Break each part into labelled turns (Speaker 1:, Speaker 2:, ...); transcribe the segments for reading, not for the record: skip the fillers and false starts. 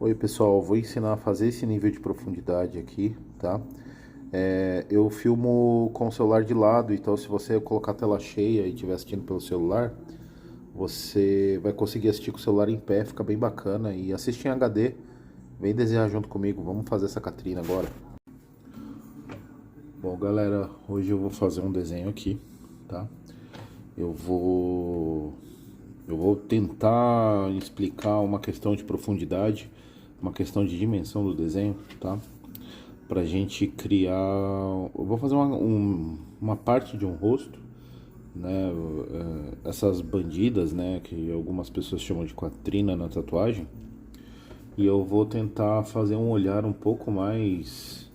Speaker 1: Oi pessoal, vou ensinar a fazer esse nível de profundidade aqui, tá? Eu filmo com o celular de lado, então se você colocar a tela cheia e estiver assistindo pelo celular, você vai conseguir assistir com o celular em pé, fica bem bacana. E assiste em HD, vem desenhar junto comigo, vamos fazer essa Catrina agora. Bom galera, hoje eu vou fazer um desenho aqui, tá? Eu vou Eu vou tentar explicar uma questão de profundidade, uma questão de dimensão do desenho, tá? Pra gente criar. Eu vou fazer uma parte de um rosto, né? Essas bandidas, né? Que algumas pessoas chamam de Catrina na tatuagem. E eu vou tentar fazer um olhar um pouco mais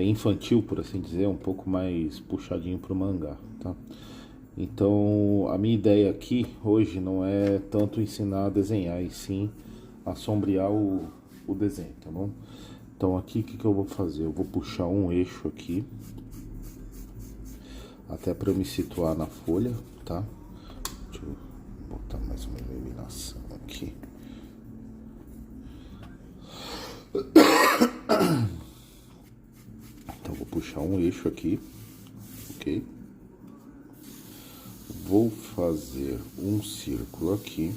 Speaker 1: infantil, por assim dizer, um pouco mais puxadinho pro mangá, tá? Então, a minha ideia aqui hoje não é tanto ensinar a desenhar, e sim a sombrear o desenho, tá bom? Então aqui o que eu vou fazer? Eu vou puxar um eixo aqui, até para eu me situar na folha, tá? Deixa eu botar mais uma iluminação aqui. Então vou puxar um eixo aqui, ok? Vou fazer um círculo aqui.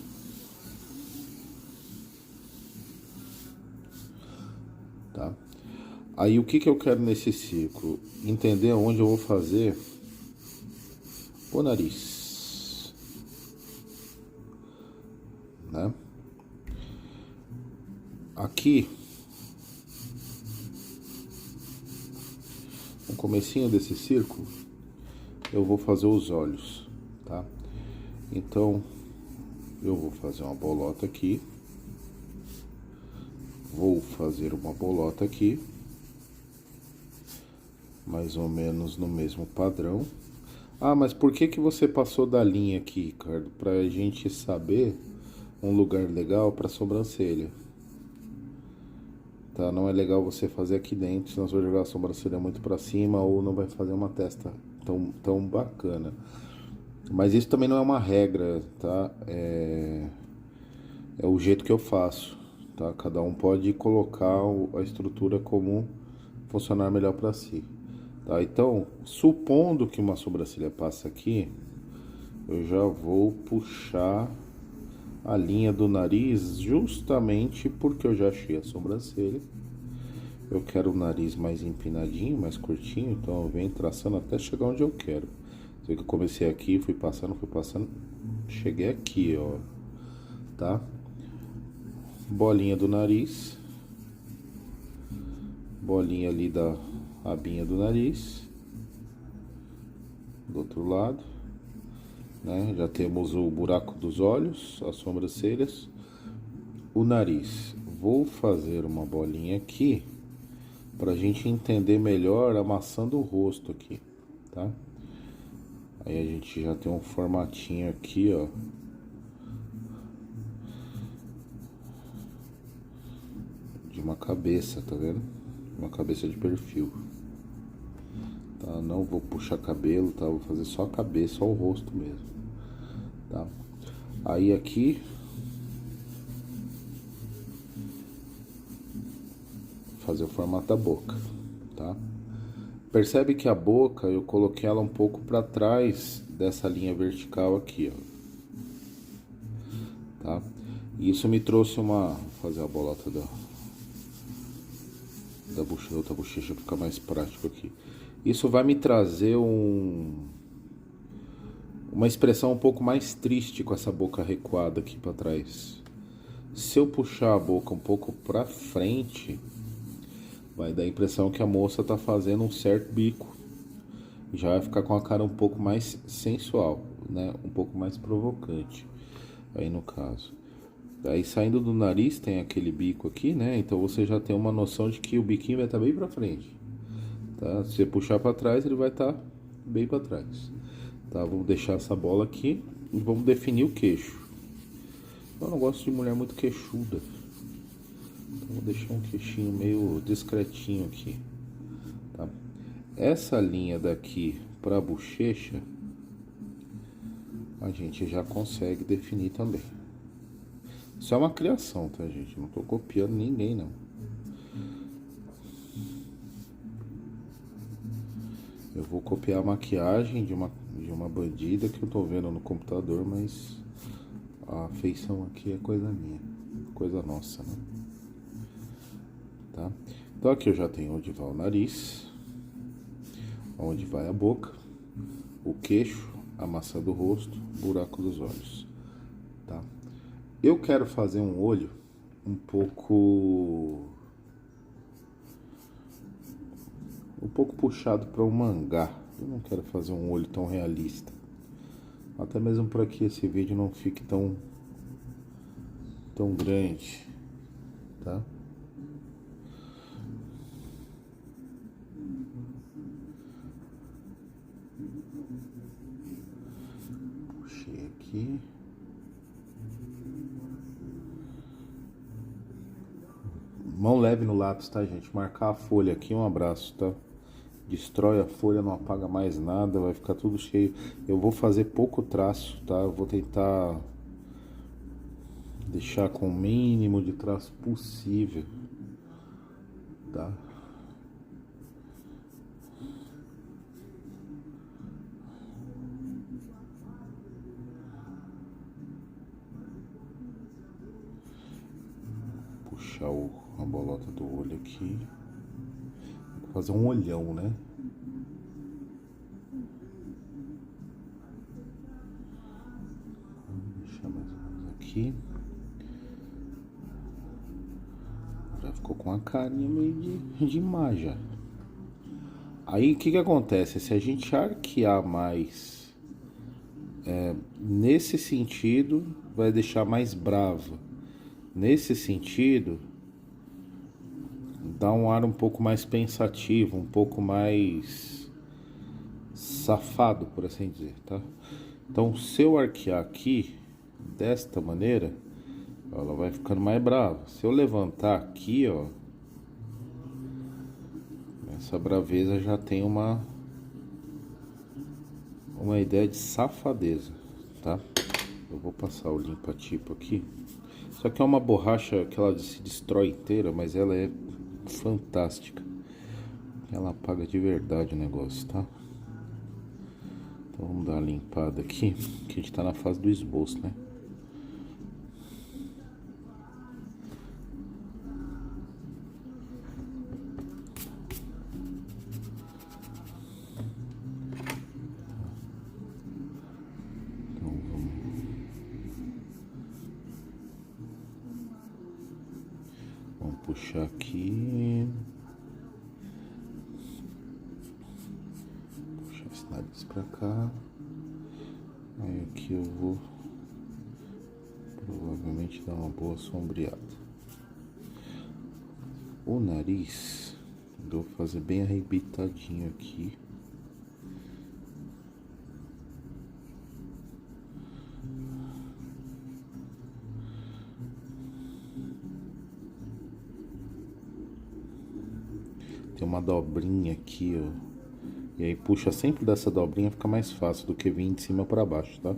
Speaker 1: Tá? Aí o que eu quero nesse círculo? Entender onde eu vou fazer o nariz, né? Aqui, no comecinho desse círculo, eu vou fazer os olhos, tá? Então, eu vou fazer uma bolota aqui. Vou fazer uma bolota aqui, mais ou menos no mesmo padrão. Ah, mas por que você passou da linha aqui, Ricardo? Pra gente saber um lugar legal pra sobrancelha. Tá? Não é legal você fazer aqui dentro, senão você vai jogar a sobrancelha muito pra cima ou não vai fazer uma testa tão bacana. Mas isso também não é uma regra, tá? É o jeito que eu faço, tá? Cada um pode colocar a estrutura como funcionar melhor para si, tá? Então, supondo que uma sobrancelha passa aqui, eu já vou puxar a linha do nariz justamente porque eu já achei a sobrancelha. Eu quero o nariz mais empinadinho, mais curtinho, então eu venho traçando até chegar onde eu quero. Você vê que eu comecei aqui, fui passando, cheguei aqui, ó, tá? Bolinha do nariz, bolinha ali da abinha do nariz, do outro lado, né? Já temos o buraco dos olhos, as sobrancelhas, o nariz. Vou fazer uma bolinha aqui pra gente entender melhor amassando o rosto aqui, tá? Aí a gente já tem um formatinho aqui, ó. De uma cabeça, tá vendo? Uma cabeça de perfil. Tá? Não vou puxar cabelo, tá? Vou fazer só a cabeça, só o rosto mesmo, tá? Aí aqui fazer o formato da boca, tá? Percebe que a boca eu coloquei ela um pouco para trás dessa linha vertical aqui, ó, tá? E isso me trouxe uma, vou fazer a bolota da outra bochecha para ficar mais prático aqui. Isso vai me trazer uma expressão um pouco mais triste com essa boca recuada aqui para trás. Se eu puxar a boca um pouco para frente, vai dar a impressão que a moça tá fazendo um certo bico. Já vai ficar com a cara um pouco mais sensual, né? Um pouco mais provocante. Aí no caso. Aí saindo do nariz tem aquele bico aqui, né? Então você já tem uma noção de que o biquinho vai estar bem para frente. Tá? Se você puxar para trás, ele vai estar bem para trás. Tá? Vamos deixar essa bola aqui e vamos definir o queixo. Eu não gosto de mulher muito queixuda. Então vou deixar um queixinho meio discretinho aqui. Tá? Essa linha daqui para a bochecha, a gente já consegue definir também. Isso é uma criação, tá, gente? Não tô copiando ninguém, não. Eu vou copiar a maquiagem de uma bandida que eu tô vendo no computador, mas a feição aqui é coisa minha, coisa nossa, né? Tá? Então aqui eu já tenho onde vai o nariz, onde vai a boca, o queixo, a maçã do rosto, buraco dos olhos, tá? Eu quero fazer um olho um pouco puxado para um mangá. Eu não quero fazer um olho tão realista. Até mesmo para que esse vídeo não fique tão grande, tá? Puxei aqui. Mão leve no lápis, tá, gente? Marcar a folha aqui, um abraço, tá? Destrói a folha, não apaga mais nada, vai ficar tudo cheio. Eu vou fazer pouco traço, tá? Eu vou tentar deixar com o mínimo de traço possível, tá? Puxar a bolota do olho aqui. Vou fazer um olhão, né? Vou deixar mais ou menos aqui. Já ficou com a carinha meio de má já. Aí o que acontece? Se a gente arquear mais nesse sentido, vai deixar mais brava. Nesse sentido, dá um ar um pouco mais pensativo, um pouco mais safado, por assim dizer, tá? Então, se eu arquear aqui, desta maneira, ela vai ficando mais brava. Se eu levantar aqui, ó, essa braveza já tem uma ideia de safadeza, tá? Eu vou passar o limpa-tipo aqui. Isso aqui é uma borracha que ela se destrói inteira, mas ela é fantástica. Ela apaga de verdade o negócio, tá? Então vamos dar uma limpada aqui, que a gente tá na fase do esboço, né? Vamos puxar aqui. Puxar esse nariz pra cá. Aí aqui eu vou provavelmente dar uma boa sombreada. O nariz, eu vou fazer bem arrebitadinho aqui. Tem uma dobrinha aqui, ó. E aí puxa sempre dessa dobrinha, fica mais fácil do que vir de cima para baixo, tá?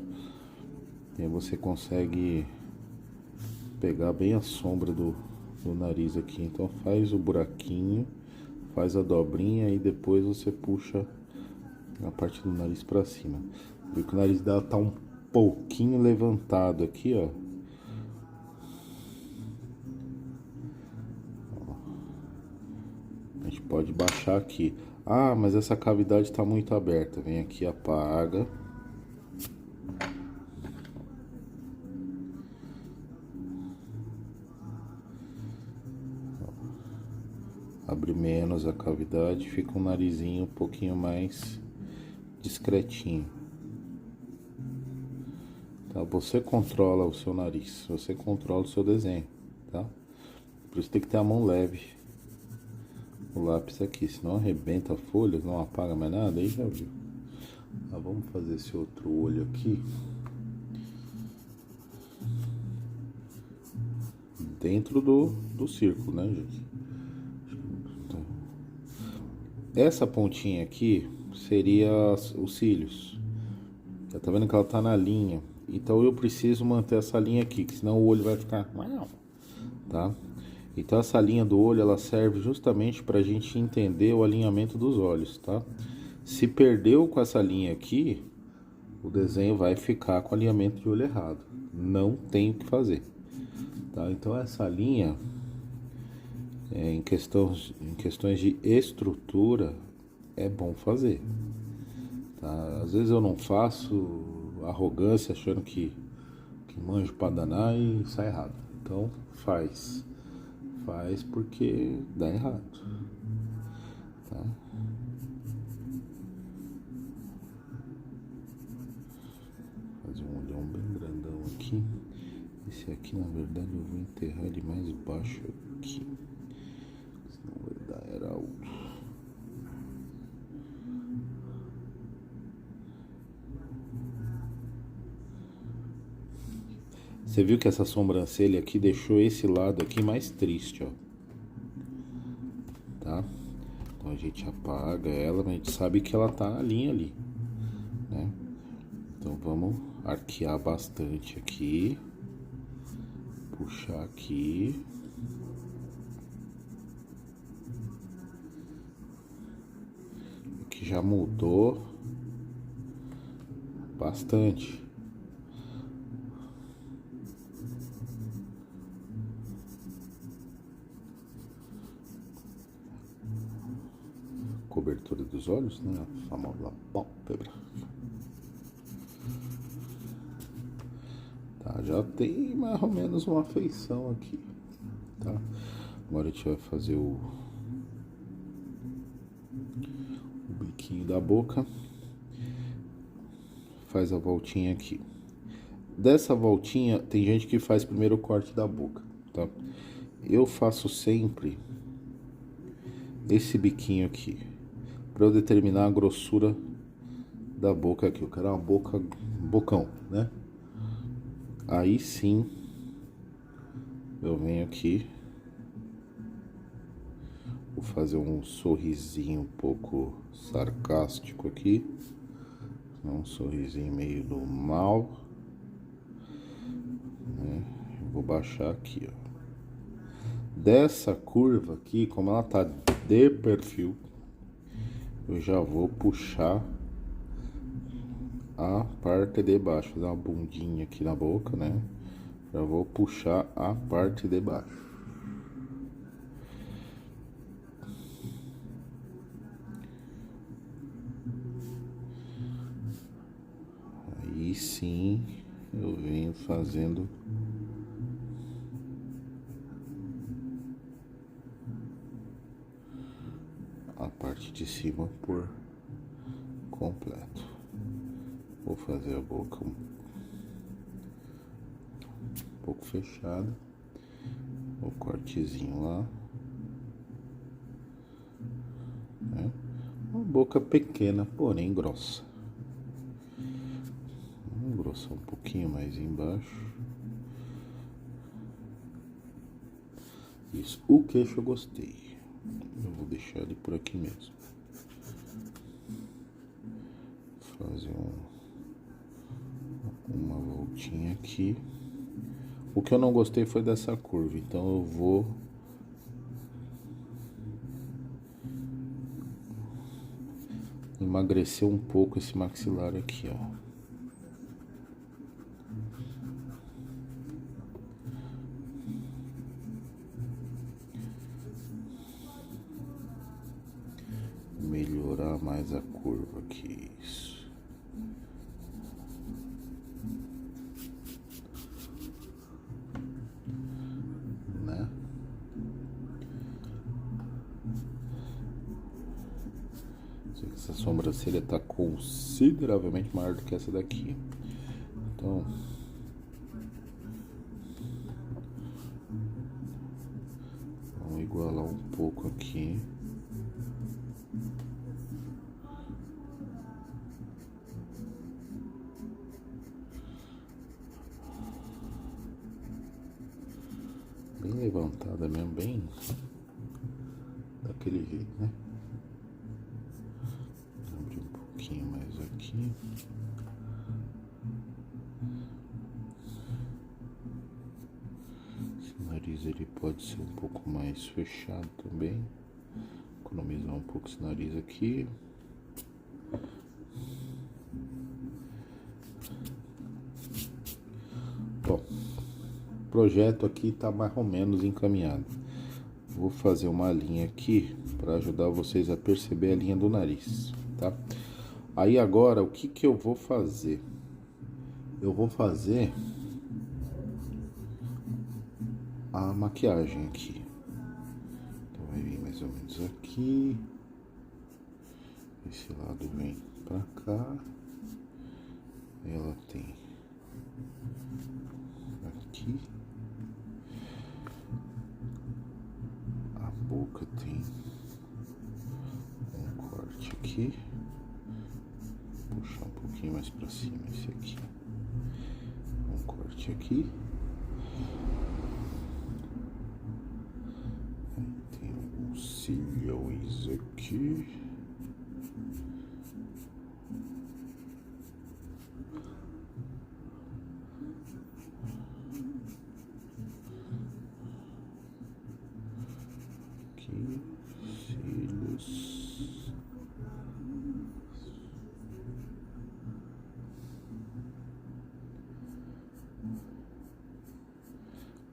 Speaker 1: E aí você consegue pegar bem a sombra do nariz aqui. Então faz o buraquinho, faz a dobrinha e depois você puxa a parte do nariz para cima. Viu que o nariz dela tá um pouquinho levantado aqui, ó. A gente pode baixar aqui. Ah, mas essa cavidade está muito aberta. Vem aqui, apaga. Abre menos a cavidade, fica um narizinho um pouquinho mais discretinho. Tá? Você controla o seu nariz, você controla o seu desenho, tá? Por isso tem que ter a mão leve. O lápis aqui, senão arrebenta a folha, não apaga mais nada, aí já viu. Tá, vamos fazer esse outro olho aqui. Dentro do círculo, né, gente? Essa pontinha aqui seria os cílios. Já tá vendo que ela tá na linha. Então eu preciso manter essa linha aqui, que senão o olho vai ficar... Tá? Então essa linha do olho, ela serve justamente para a gente entender o alinhamento dos olhos, tá? Se perdeu com essa linha aqui, o desenho vai ficar com alinhamento de olho errado. Não tem o que fazer, tá? Então essa linha, em questões de estrutura, é bom fazer, tá? Às vezes eu não faço, arrogância, achando que manjo pra danar e sai errado. Então faz porque dá errado, tá? Fazer um olhão bem grandão aqui. Esse aqui, na verdade, eu vou enterrar ele mais baixo aqui, senão vai dar era alto. Você viu que essa sobrancelha aqui deixou esse lado aqui mais triste, ó. Tá? Então a gente apaga ela, mas a gente sabe que ela tá na linha ali, né? Então vamos arquear bastante aqui. Puxar aqui. Aqui já mudou bastante. Cobertura dos olhos, né? A famosa pálpebra. Tá, já tem mais ou menos uma feição aqui, tá? Agora a gente vai fazer o biquinho da boca. Faz a voltinha aqui. Dessa voltinha, tem gente que faz primeiro o corte da boca, tá? Eu faço sempre esse biquinho aqui, para eu determinar a grossura da boca aqui. Eu quero uma bocão, né? Aí sim, eu venho aqui, vou fazer um sorrisinho um pouco sarcástico aqui, um sorrisinho meio do mal, né? Vou baixar aqui, ó. Dessa curva aqui, como ela tá de perfil, eu já vou puxar a parte de baixo, fazer uma bundinha aqui na boca, né? Já vou puxar a parte de baixo. Aí sim, eu venho fazendo a parte de cima por completo. Vou fazer a boca um pouco fechada, o cortezinho lá, né? Uma boca pequena, porém grossa. Vamos engrossar um pouquinho mais embaixo. Isso, o queixo eu gostei. Eu vou deixar ele por aqui mesmo. Fazer uma voltinha aqui. O que eu não gostei foi dessa curva, então eu vou emagrecer um pouco esse maxilar aqui, ó. Melhorar mais a curva aqui, isso. Né? Essa sobrancelha tá consideravelmente maior do que essa daqui. Então, vamos igualar um pouco aqui. Bem levantada mesmo, bem daquele jeito, né? Abrir um pouquinho mais aqui. pode ser um pouco mais fechado também. Economizar um pouco esse nariz aqui. Bom, o projeto aqui tá mais ou menos encaminhado. Vou fazer uma linha aqui para ajudar vocês a perceber a linha do nariz, tá? Aí agora, o que que eu vou fazer? Eu vou fazer a maquiagem aqui. Então vai vir mais ou menos aqui. Esse lado vem pra cá. Ela tem aqui. A boca tem um corte aqui. Puxar um pouquinho mais pra cima esse aqui. Um corte aqui. Tem alguns cílios aqui. Aqui, cílios.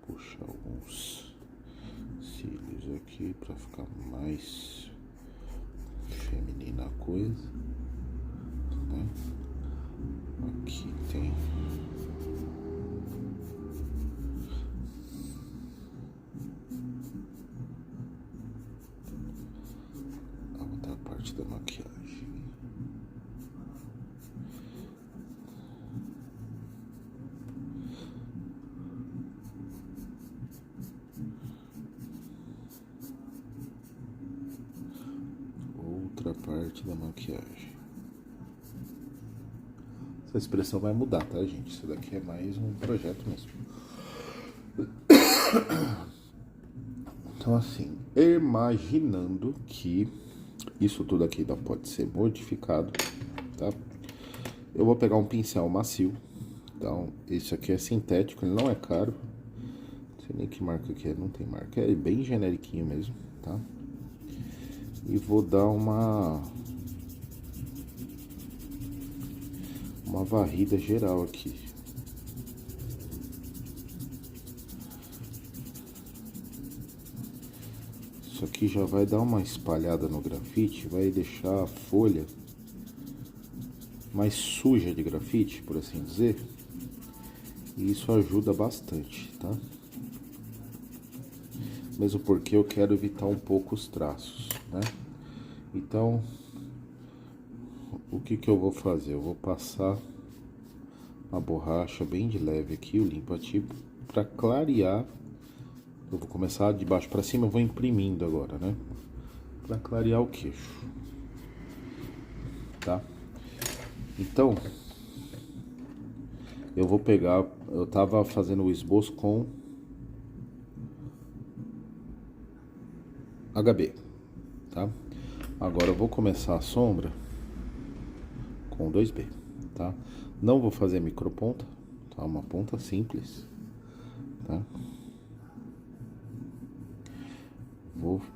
Speaker 1: Puxar alguns cílios aqui para ficar mais feminina a coisa, né? Aqui tem a outra parte da maquiagem. Outra parte da maquiagem. Essa expressão vai mudar, tá, gente? Isso daqui é mais um projeto mesmo. Então, assim, imaginando que isso tudo aqui ainda pode ser modificado, tá? Eu vou pegar um pincel macio. Então, esse aqui é sintético, ele não é caro. Não sei nem que marca que é, não tem marca. É bem generiquinho mesmo, tá? E vou dar uma varrida geral aqui. Isso aqui já vai dar uma espalhada no grafite, vai deixar a folha mais suja de grafite, por assim dizer. E isso ajuda bastante, tá? Mesmo porque eu quero evitar um pouco os traços, né? Então, o que que eu vou fazer? Eu vou passar uma borracha bem de leve aqui, o limpa-tipo, para clarear. Eu vou começar de baixo para cima, eu vou imprimindo agora, né? Para clarear o queixo, tá? Então, eu vou pegar, eu tava fazendo o esboço com HB, tá? Agora eu vou começar a sombra com 2B, tá? Não vou fazer microponta, tá? Uma ponta simples, tá?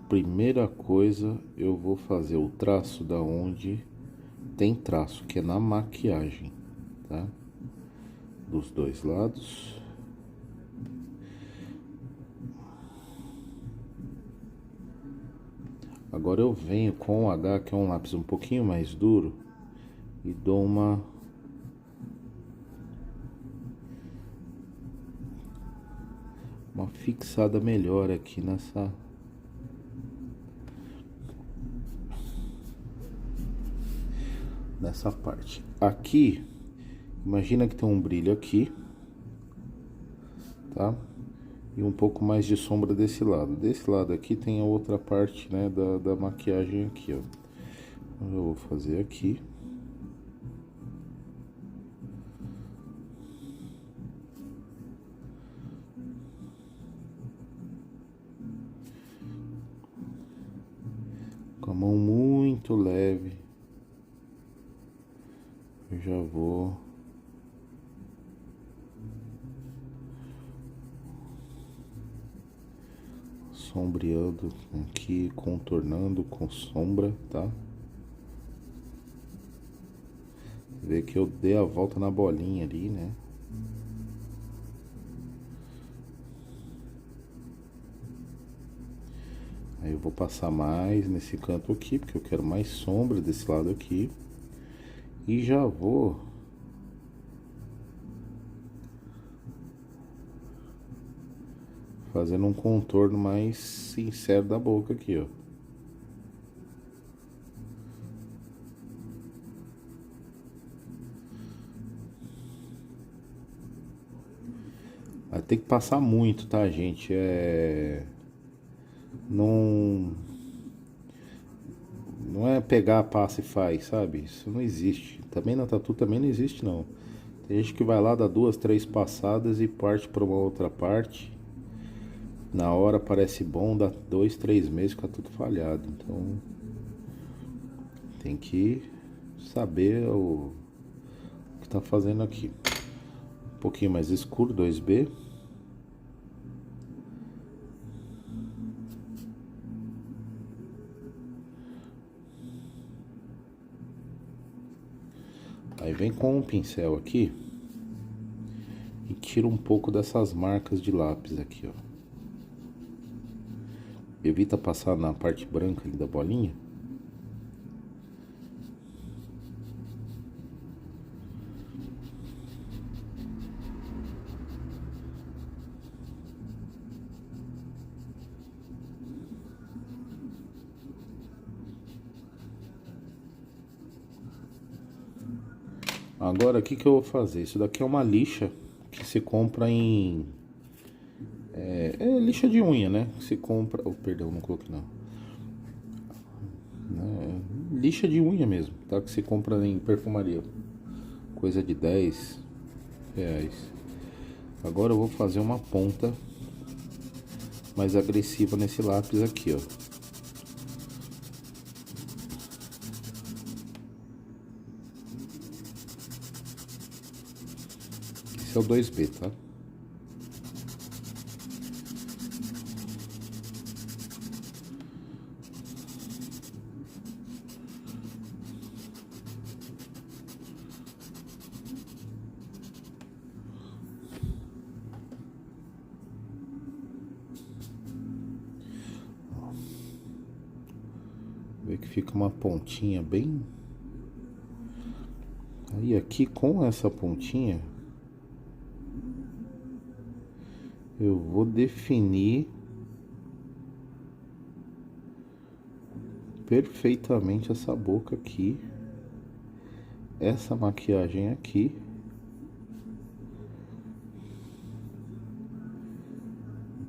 Speaker 1: Primeira coisa, eu vou fazer o traço da onde tem traço, que é na maquiagem, tá? Dos dois lados. Agora eu venho com o H, que é um lápis um pouquinho mais duro, e dou uma fixada melhor aqui nessa parte. Aqui, imagina que tem um brilho aqui, tá? E um pouco mais de sombra desse lado. Desse lado aqui tem a outra parte, né, da maquiagem aqui, ó. Então, eu vou fazer aqui. Com a mão muito leve, eu já vou sombreando aqui, contornando com sombra, tá? Vê que eu dei a volta na bolinha ali, né? Aí eu vou passar mais nesse canto aqui, porque eu quero mais sombra desse lado aqui. E já vou fazendo um contorno mais sincero da boca aqui, ó. Vai ter que passar muito, tá, gente? Não... Não é pegar, passa e faz, sabe? Isso não existe. Também na tatu também não existe, não. Tem gente que vai lá, dá 2, 3 passadas e parte para uma outra parte. Na hora parece bom, dá 2, 3 meses, fica tudo falhado. Então tem que saber o que tá fazendo aqui. Um pouquinho mais escuro, 2B. Aí vem com um pincel aqui e tira um pouco dessas marcas de lápis aqui, ó. Evita passar na parte branca ali da bolinha. Agora, o que que eu vou fazer? Isso daqui é uma lixa que se compra em... É lixa de unha, né? Que se compra... Oh, perdão, não coloquei não. Lixa de unha mesmo, tá? Que se compra em perfumaria. Coisa de 10 reais. Agora eu vou fazer uma ponta mais agressiva nesse lápis aqui, ó. Esse é o 2B, tá? Vê que fica uma pontinha bem... Aí aqui com essa pontinha eu vou definir perfeitamente essa boca aqui, essa maquiagem aqui,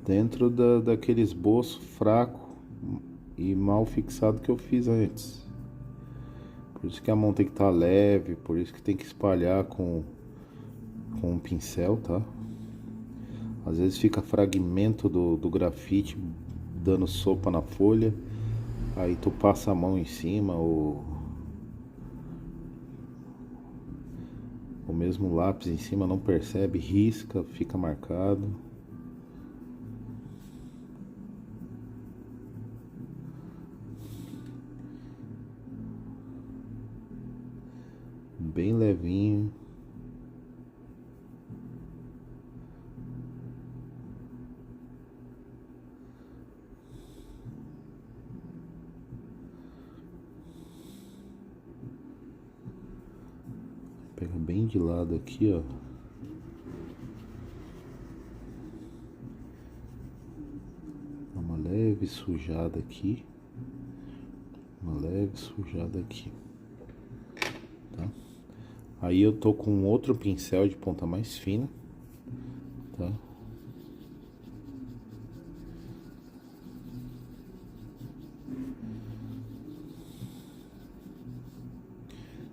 Speaker 1: dentro daquele esboço fraco e mal fixado que eu fiz antes. Por isso que a mão tem que estar leve, por isso que tem que espalhar com um pincel, tá? Às vezes fica fragmento do grafite dando sopa na folha, aí tu passa a mão em cima, ou o mesmo lápis em cima, não percebe, risca, fica marcado. Bem levinho. Pega bem de lado aqui, ó. Dá uma leve sujada aqui. Uma leve sujada aqui. Tá? Aí eu tô com outro pincel de ponta mais fina, tá?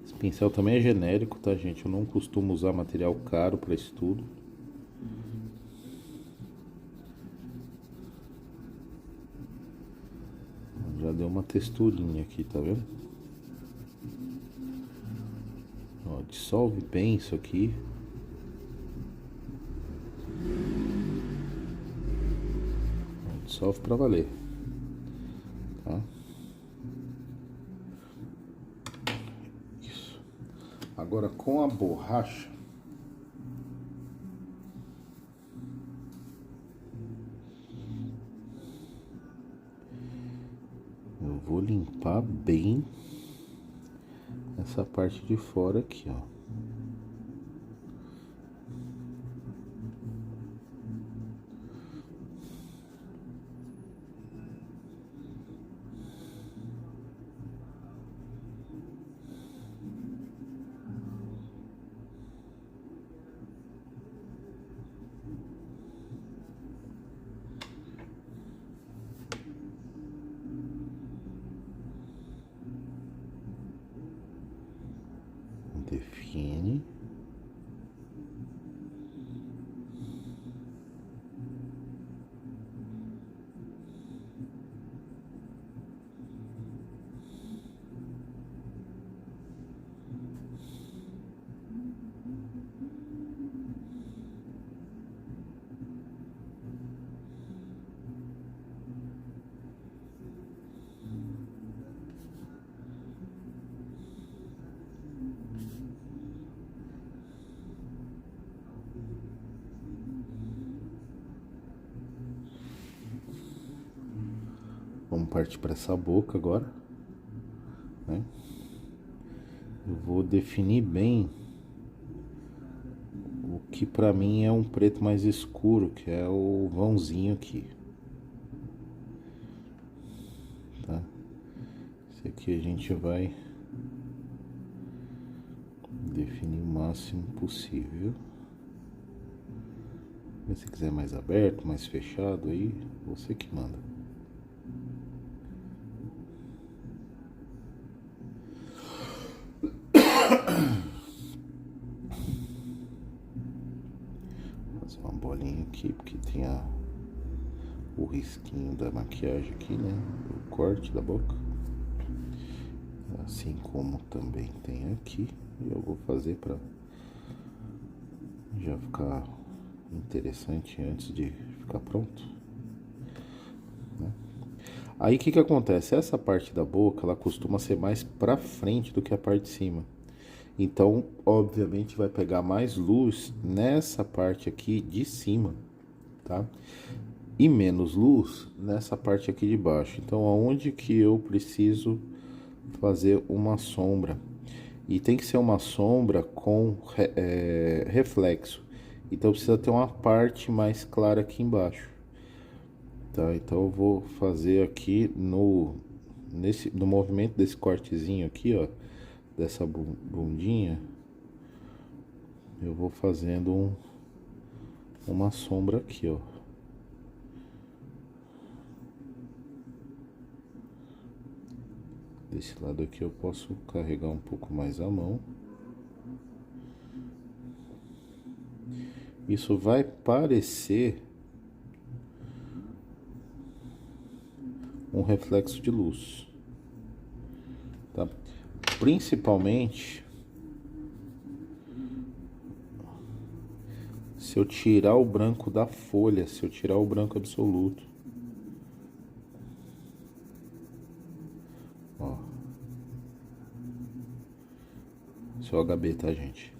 Speaker 1: Esse pincel também é genérico, tá, gente? Eu não costumo usar material caro para isso tudo. Já deu uma texturinha aqui, tá vendo? Ó, dissolve bem isso aqui. dissolve pra valer, tá? Isso. Agora com a borracha, eu vou limpar bem essa parte de fora aqui, ó. Define. Vamos partir para essa boca agora, né? Eu vou definir bem o que pra mim é um preto mais escuro, que é o vãozinho aqui, tá? Esse aqui a gente vai definir o máximo possível. Se você quiser mais aberto, mais fechado aí, você que manda. Fazer uma bolinha aqui, porque tem o risquinho da maquiagem aqui, né? O corte da boca. Assim como também tem aqui. E eu vou fazer pra já ficar interessante antes de ficar pronto, né? Aí o que que acontece? Essa parte da boca, ela costuma ser mais pra frente do que a parte de cima. Então, obviamente, vai pegar mais luz nessa parte aqui de cima, tá? E menos luz nessa parte aqui de baixo. Então, aonde que eu preciso fazer uma sombra? E tem que ser uma sombra com reflexo. Então, precisa ter uma parte mais clara aqui embaixo, tá? Então, eu vou fazer aqui no movimento desse cortezinho aqui, ó, dessa bundinha, eu vou fazendo uma sombra aqui, ó. Desse lado aqui eu posso carregar um pouco mais a mão. Isso vai parecer um reflexo de luz, tá? Principalmente se eu tirar o branco da folha, se eu tirar o branco absoluto. Ó. Seu HB, tá, gente?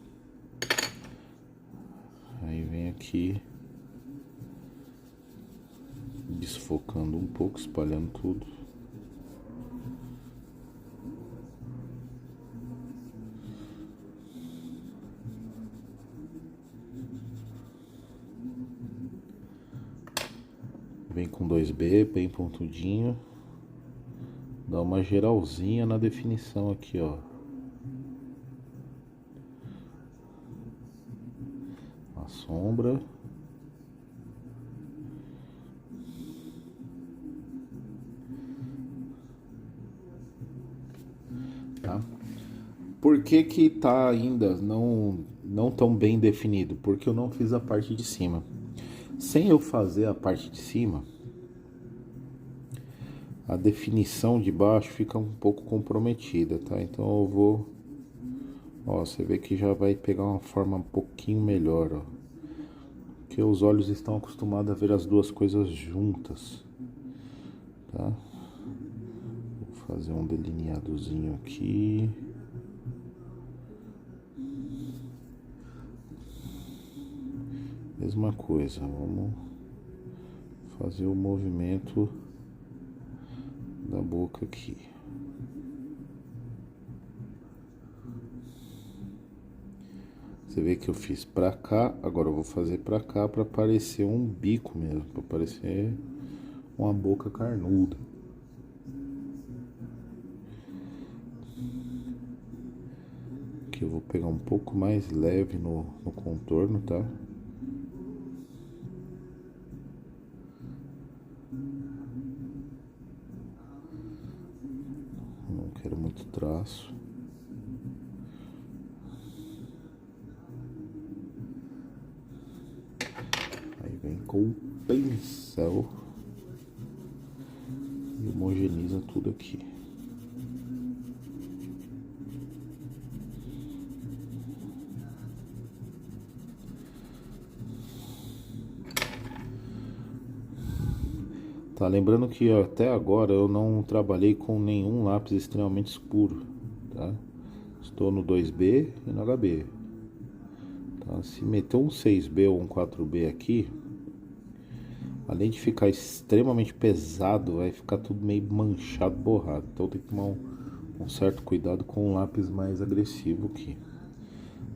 Speaker 1: Aí vem aqui desfocando um pouco, espalhando tudo. Vem com 2B, bem pontudinho. Dá uma geralzinha na definição aqui, ó. A sombra. Tá? Por que que tá ainda não tão bem definido? Porque eu não fiz a parte de cima. Sem eu fazer a parte de cima, a definição de baixo fica um pouco comprometida, tá? Então eu vou... Ó, você vê que já vai pegar uma forma um pouquinho melhor, ó. Porque os olhos estão acostumados a ver as duas coisas juntas. fazer um delineadozinho aqui. Mesma coisa, vamos fazer o movimento da boca aqui. Você vê que eu fiz pra cá, agora eu vou fazer pra cá pra parecer um bico mesmo, pra parecer uma boca carnuda. Aqui eu vou pegar um pouco mais leve no contorno, tá? Não quero muito traço. Aí vem com o pincel e homogeneiza tudo aqui. Tá, lembrando que até agora eu não trabalhei com nenhum lápis extremamente escuro, tá? Estou no 2B e no HB. Tá? Se meter um 6B ou um 4B aqui, além de ficar extremamente pesado, vai ficar tudo meio manchado, borrado. Então tem que tomar um certo cuidado com um lápis mais agressivo aqui.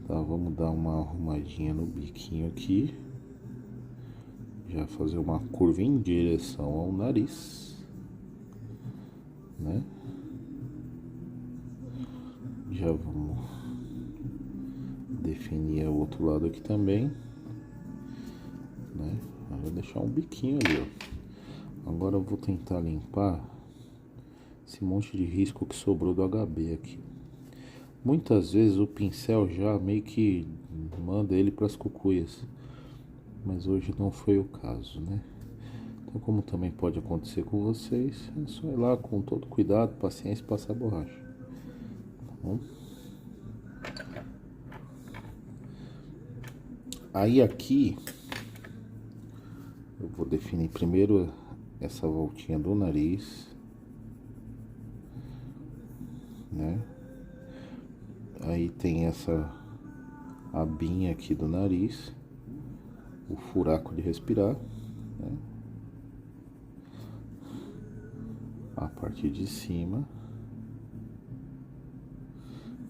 Speaker 1: Tá, vamos dar uma arrumadinha no biquinho aqui. Já fazer uma curva em direção ao nariz, né? Já vamos definir o outro lado aqui também, né? Eu vou deixar um biquinho ali, ó. Agora eu vou tentar limpar esse monte de risco que sobrou do HB aqui. Muitas vezes o pincel já meio que manda ele para as cucuias, mas hoje não foi o caso, né? Então, como também pode acontecer com vocês, é só ir lá com todo cuidado, paciência e passar a borracha, tá bom? Aí aqui eu vou definir primeiro essa voltinha do nariz, né? Aí tem essa abinha aqui do nariz, o furaco de respirar, né? A parte de cima,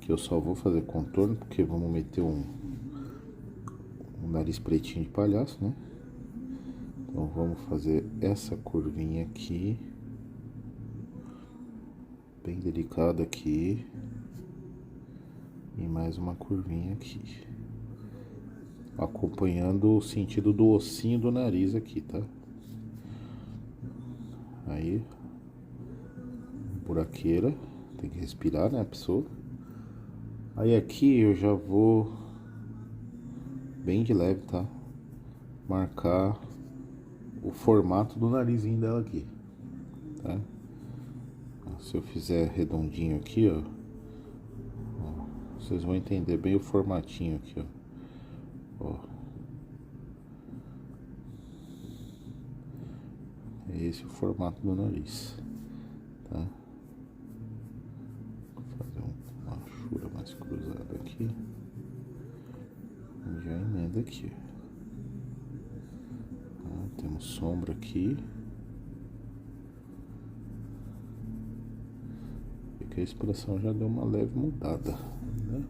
Speaker 1: que eu só vou fazer contorno porque vamos meter um nariz pretinho de palhaço, né? Então vamos fazer essa curvinha aqui, bem delicada aqui, e mais uma curvinha aqui, acompanhando o sentido do ossinho do nariz aqui, tá? Aí, buraqueira, tem que respirar, né, a pessoa. Aí aqui eu já vou, bem de leve, tá? Marcar o formato do narizinho dela aqui, tá? Se eu fizer redondinho aqui, ó, vocês vão entender bem o formatinho aqui, ó. É esse o formato do nariz, tá? Vou fazer uma chura mais cruzada aqui. E já emenda aqui. Tá? Temos sombra aqui. E que a expressão já deu uma leve mudada, né?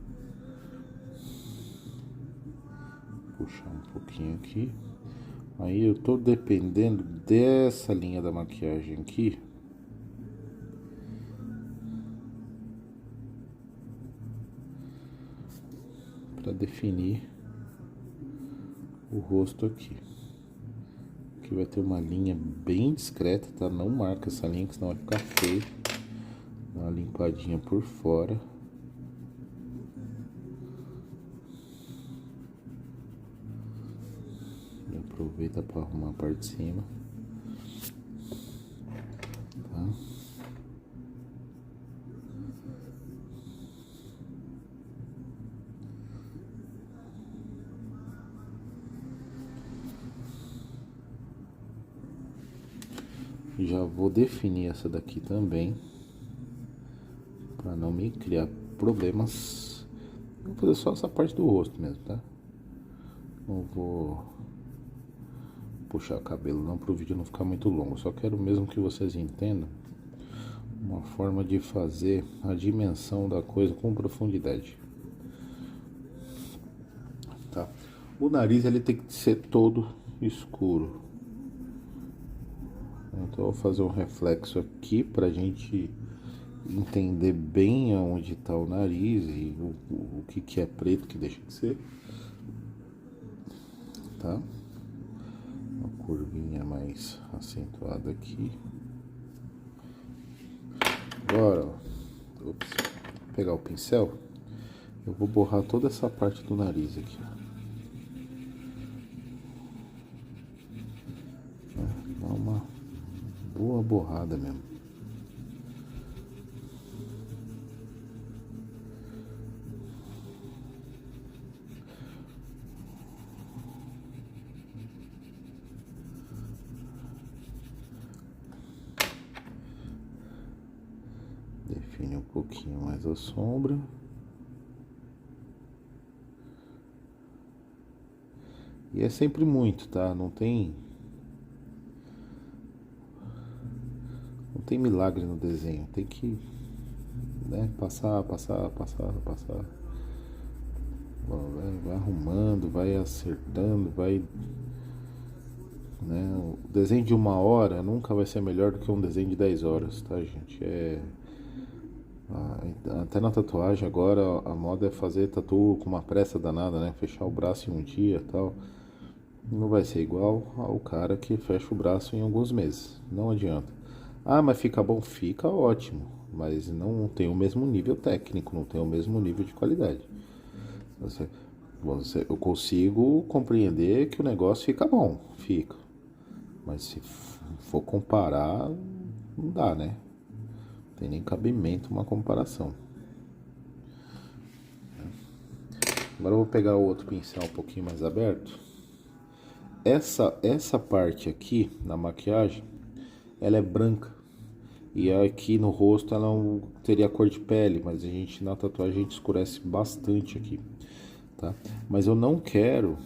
Speaker 1: Puxar um pouquinho aqui. Aí eu tô dependendo dessa linha da maquiagem aqui, para definir o rosto aqui. Aqui vai ter uma linha bem discreta, tá? Não marca essa linha, que senão vai ficar feio. Dá uma limpadinha por fora. E aproveita para arrumar a parte de cima, tá? Já vou definir essa daqui também, para não me criar problemas. Vou fazer só essa parte do rosto mesmo, tá? Não vou puxar o cabelo não, para o vídeo não ficar muito longo. Só quero mesmo que vocês entendam uma forma de fazer a dimensão da coisa com profundidade, tá? O nariz ele tem que ser todo escuro. Então eu vou fazer um reflexo aqui pra gente entender bem aonde está o nariz e o que é preto, que deixa de ser, tá? Uma curvinha mais acentuada aqui. Agora, ó, vou pegar o pincel, eu vou borrar toda essa parte do nariz aqui, ó. Dá uma boa borrada mesmo. Define um pouquinho mais a sombra. E é sempre muito, tá? Não tem milagre no desenho. Tem que, né, passar. Vai arrumando, vai acertando, vai, né? O desenho de 1 hora nunca vai ser melhor do que um desenho de 10 horas, tá, gente? Até na tatuagem agora a moda é fazer tatu com uma pressa danada, né? Fechar o braço em um dia e tal. Não vai ser igual ao cara que fecha o braço em alguns meses. Não adianta. Ah, mas fica bom? Fica ótimo. Mas não tem o mesmo nível técnico, não tem o mesmo nível de qualidade. Eu consigo compreender que o negócio fica bom, fica. Mas se for comparar, não dá, né? Não tem nem cabimento uma comparação. Agora eu vou pegar o outro pincel um pouquinho mais aberto. Essa parte aqui na maquiagem, ela é branca. E aqui no rosto ela não teria cor de pele, mas a gente na tatuagem a gente escurece bastante aqui, tá? Mas eu não quero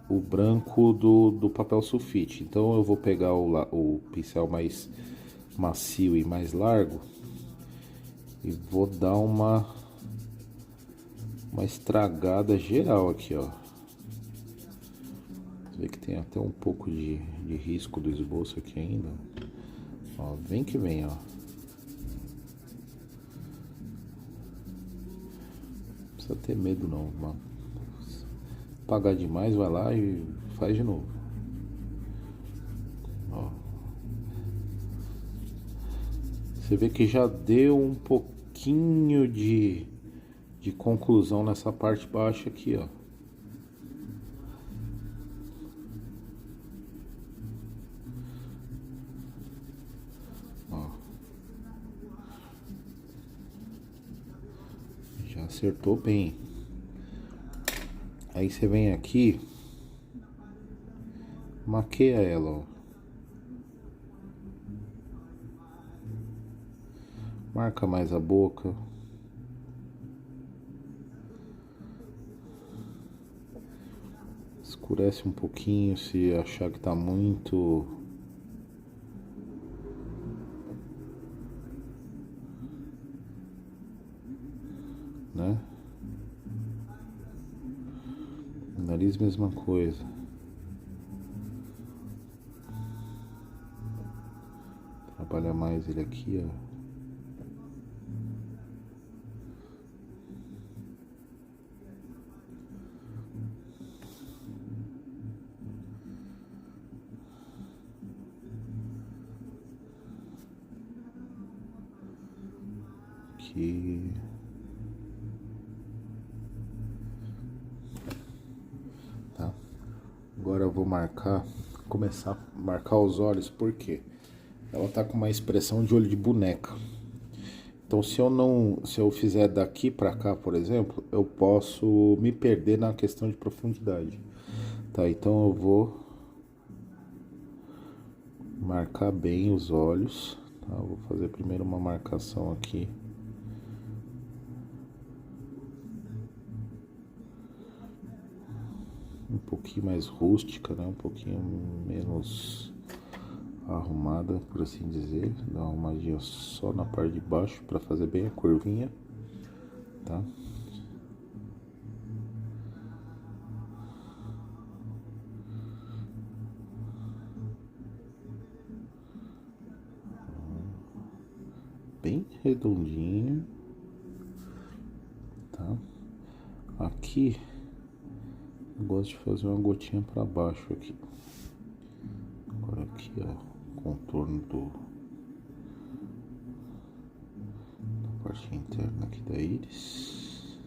Speaker 1: o branco do papel sulfite, então eu vou pegar o pincel mais macio e mais largo e vou dar uma estragada geral aqui, ó. Você vê que tem até um pouco de risco do esboço aqui ainda. Ó, vem que vem, ó. Não precisa ter medo não, mano. Pagar demais, vai lá e faz de novo. Ó. Você vê que já deu um pouquinho de conclusão nessa parte baixa aqui, ó. Já acertou bem. Aí você vem aqui, maqueia ela, ó. Marca mais a boca. Escurece um pouquinho se achar que tá muito, né? Nariz, mesma coisa. Trabalha mais ele aqui, ó. Aqui. Tá? Agora eu vou começar a marcar os olhos, porque ela tá com uma expressão de olho de boneca. Então se eu fizer daqui pra cá, por exemplo, eu posso me perder na questão de profundidade. Tá, então eu vou marcar bem os olhos, tá? Eu vou fazer primeiro uma marcação aqui pouquinho mais rústica, né? Um pouquinho menos arrumada, por assim dizer. Dá uma arrumadinha só na parte de baixo para fazer bem a curvinha, tá? Bem redondinho, tá? Aqui eu gosto de fazer uma gotinha para baixo aqui. Agora aqui, ó, contorno da parte interna aqui da íris.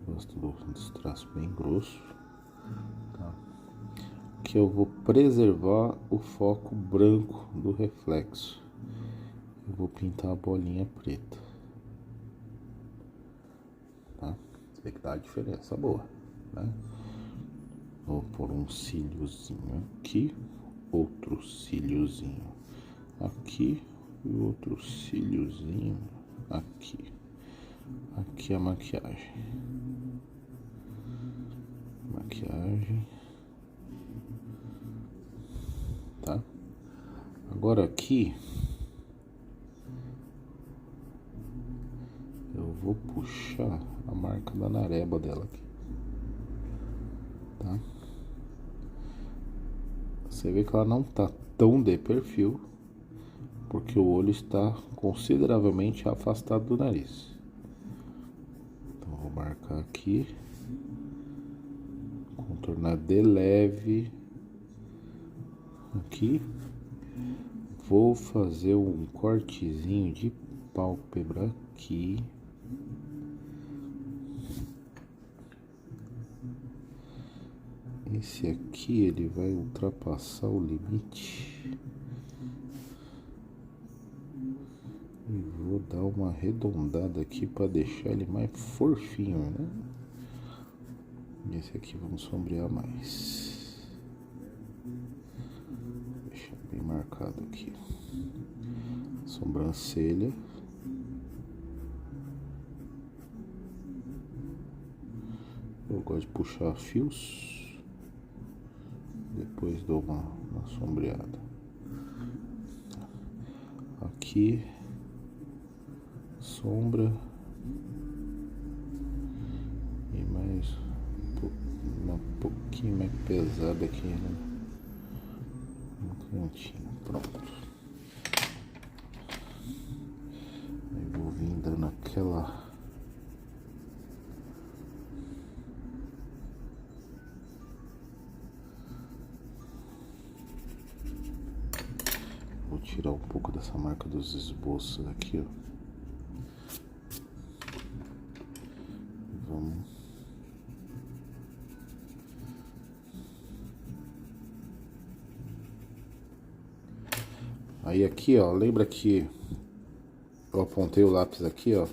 Speaker 1: Gosto dos traços bem grossos, tá? Aqui eu vou preservar o foco branco do reflexo. Eu vou pintar a bolinha preta, tá? Você vê que dá uma diferença boa, né? Vou pôr um cíliozinho aqui, outro cíliozinho aqui e outro cíliozinho aqui. Aqui a maquiagem. Tá? Agora aqui eu vou puxar a marca da nareba dela aqui, tá? Você vê que ela não tá tão de perfil, porque o olho está consideravelmente afastado do nariz. Então vou marcar aqui, contornar de leve aqui. Vou fazer um cortezinho de pálpebra aqui. Esse aqui ele vai ultrapassar o limite. E vou dar uma arredondada aqui para deixar ele mais fofinho, né? Esse aqui vamos sombrear mais. Deixar bem marcado aqui. Sobrancelha. Eu gosto de puxar fios. Depois dou uma sombreada. Aqui. Sombra. E mais um pouquinho mais pesada aqui no cantinho. Pronto. Aí vou vir dando aquela... Vou tirar um pouco dessa marca dos esboços aqui, ó. Vamos... Aí aqui, ó, lembra que eu apontei o lápis aqui, ó.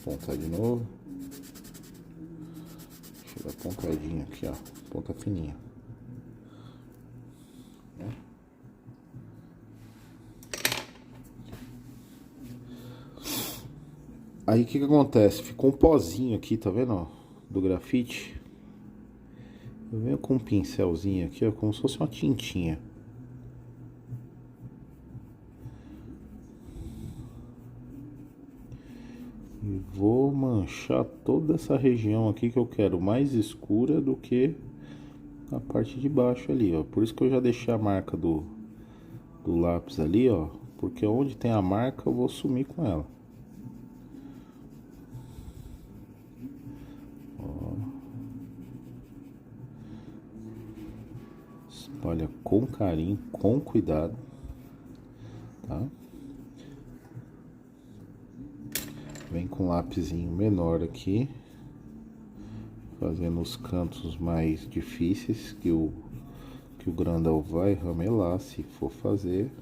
Speaker 1: Apontar de novo. Deixa eu dar apontadinho aqui, ó. Ponta fininha. Aí o que acontece? Ficou um pozinho aqui, tá vendo, ó, do grafite. Eu venho com um pincelzinho aqui, ó, como se fosse uma tintinha. E vou manchar toda essa região aqui que eu quero mais escura do que a parte de baixo ali, ó. Por isso que eu já deixei a marca do lápis ali, ó. Porque onde tem a marca eu vou sumir com ela. Ó. Espalha com carinho, com cuidado, tá? Vem com um lápisinho menor aqui, fazendo os cantos mais difíceis que o grandão vai ramelar se for fazer.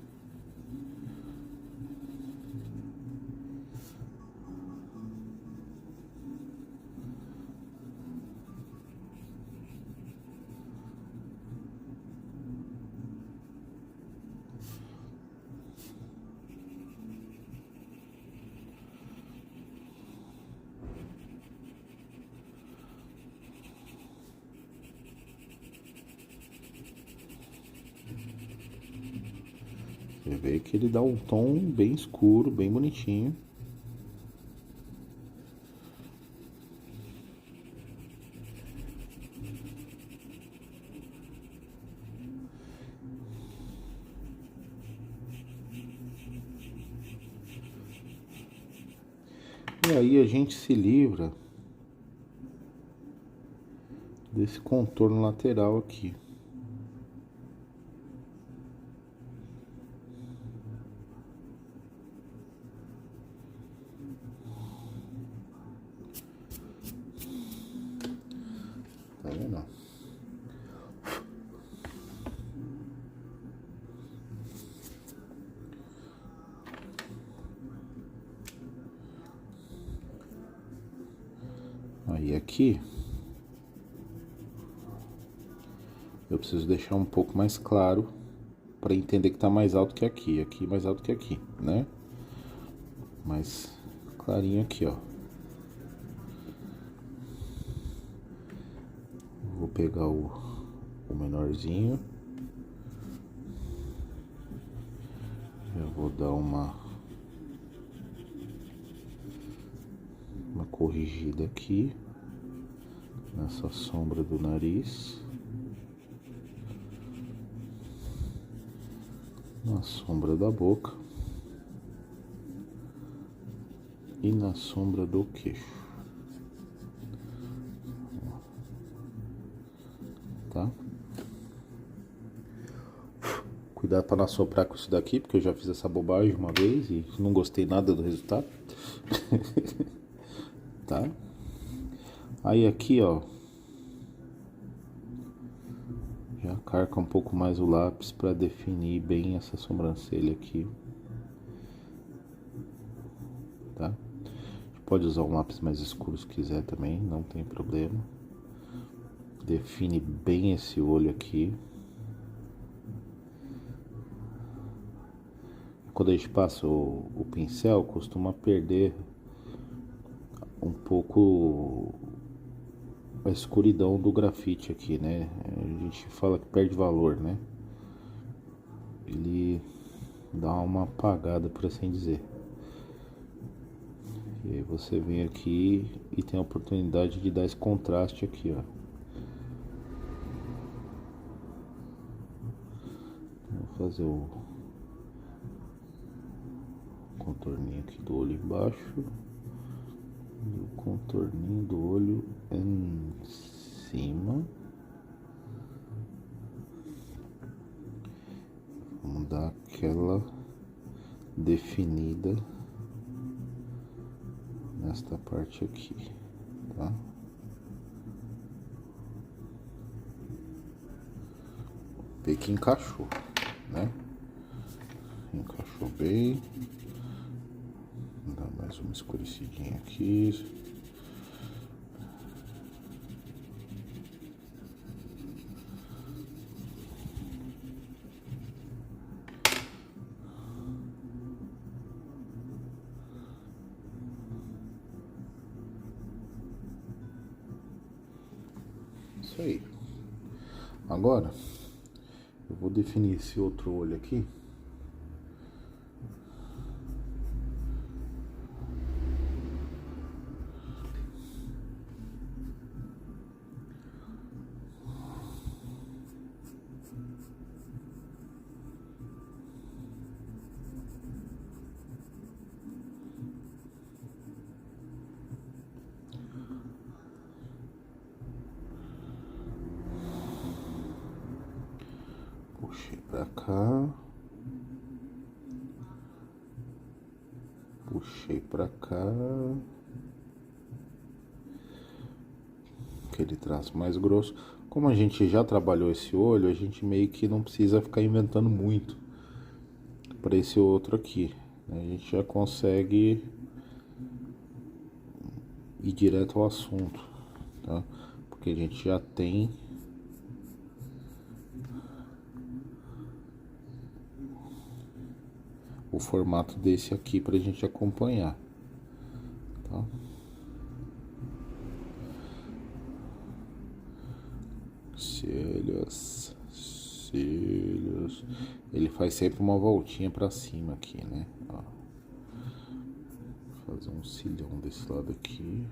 Speaker 1: Você vê que ele dá um tom bem escuro, bem bonitinho. E aí a gente se livra desse contorno lateral aqui. Tá vendo? Aí aqui eu preciso deixar um pouco mais claro para entender que tá mais alto que aqui, aqui mais alto que aqui, né? Mais clarinho aqui, ó. Vou pegar o menorzinho. Eu vou dar uma corrigida aqui nessa sombra do nariz, na sombra da boca e na sombra do queixo, tá? Cuidado para não soprar com isso daqui, porque eu já fiz essa bobagem uma vez e não gostei nada do resultado. Tá? Aí aqui, ó, já carca um pouco mais o lápis para definir bem essa sobrancelha aqui, tá? Pode usar um lápis mais escuro se quiser também, não tem problema. Define bem esse olho aqui. Quando a gente passa o pincel, costuma perder um pouco a escuridão do grafite aqui, né? A gente fala que perde valor, né? Ele dá uma apagada, por assim dizer. E aí você vem aqui e tem a oportunidade de dar esse contraste aqui, ó. Vou fazer o contorninho aqui do olho embaixo e o contorninho do olho em cima. Vamos dar aquela definida nesta parte aqui, tá? Vê que encaixou, né? Encaixou bem. Dá mais uma escurecidinha aqui. Isso aí. Agora eu vou definir esse outro olho aqui. Puxei pra cá. Puxei pra cá. Aquele traço mais grosso. Como a gente já trabalhou esse olho, a gente meio que não precisa ficar inventando muito para esse outro aqui, né? A gente já consegue ir direto ao assunto, tá? Porque a gente já tem o formato desse aqui pra gente acompanhar, tá? Cílios, cílios. olhos, ele faz sempre uma voltinha pra cima aqui, né? Ó. Vou fazer um cílio desse lado aqui.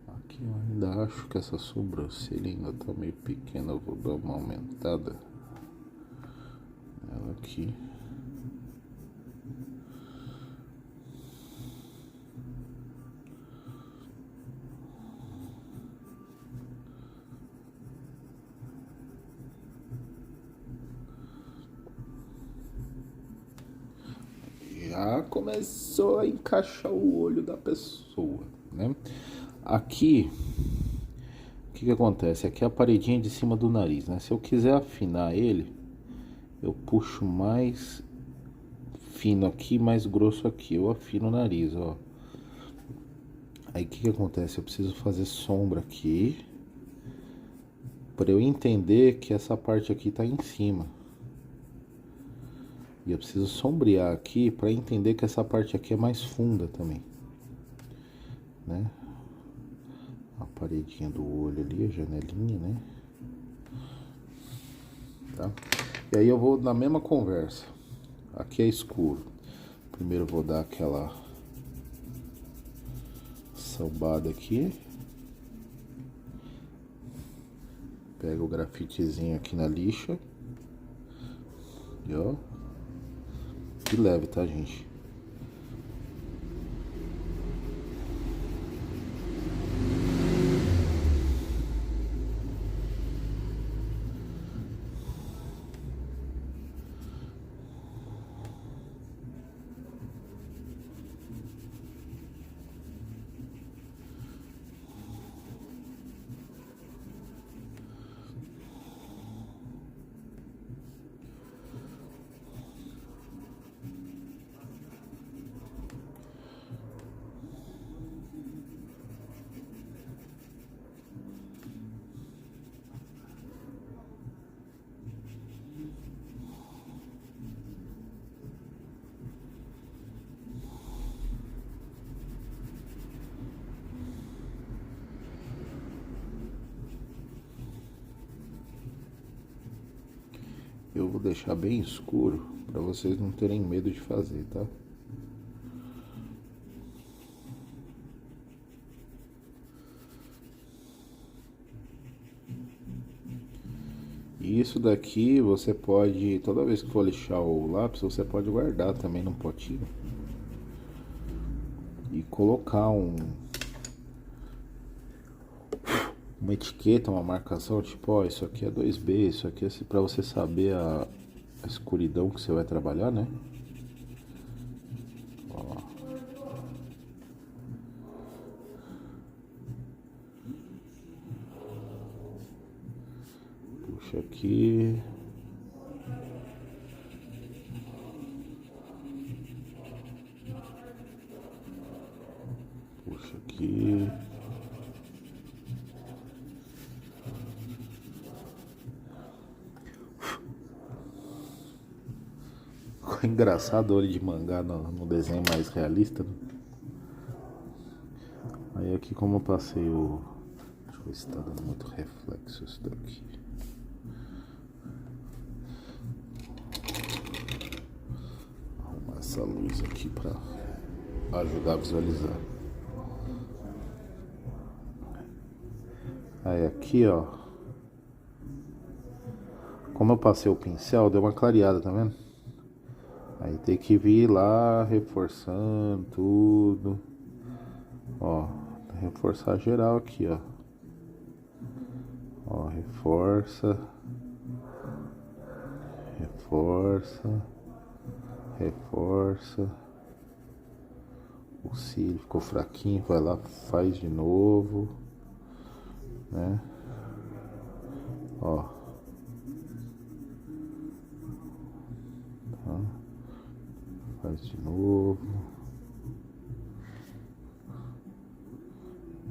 Speaker 1: Aqui eu ainda acho que essa sobrancelha ainda tá meio pequena, eu vou dar uma aumentada nela aqui. Já começou a encaixar o olho da pessoa, né? Aqui, o que acontece? Aqui é a paredinha de cima do nariz, né? Se eu quiser afinar ele, eu puxo mais fino aqui, mais grosso aqui. Eu afino o nariz, ó. Aí o que acontece? Eu preciso fazer sombra aqui, para eu entender que essa parte aqui tá em cima. E eu preciso sombrear aqui para entender que essa parte aqui é mais funda também, né? A paredinha do olho ali, a janelinha, né? Tá? E aí eu vou na mesma conversa. Aqui é escuro. Primeiro eu vou dar aquela sambada aqui. Pega o grafitezinho aqui na lixa. E ó. De leve, tá, gente? Eu vou deixar bem escuro para vocês não terem medo de fazer, tá? E isso daqui você pode, toda vez que for lixar o lápis, você pode guardar também num potinho e colocar uma etiqueta, uma marcação, tipo, ó, isso aqui é 2B, isso aqui é para você saber a escuridão que você vai trabalhar, né? Ó. Puxa aqui. Puxa aqui. Ficou engraçado o olho de mangá no desenho mais realista, né? Aí aqui como eu passei o... Deixa eu ver se tá dando muito reflexo isso daqui. Arrumar essa luz aqui pra ajudar a visualizar. Aí aqui, ó. Como eu passei o pincel, deu uma clareada, tá vendo? Aí tem que vir lá reforçando tudo. Ó, reforçar geral aqui, ó. Ó, reforça. Reforça. Reforça. O cílio ficou fraquinho, vai lá, faz de novo, né? Ó. Tá. Faz de novo.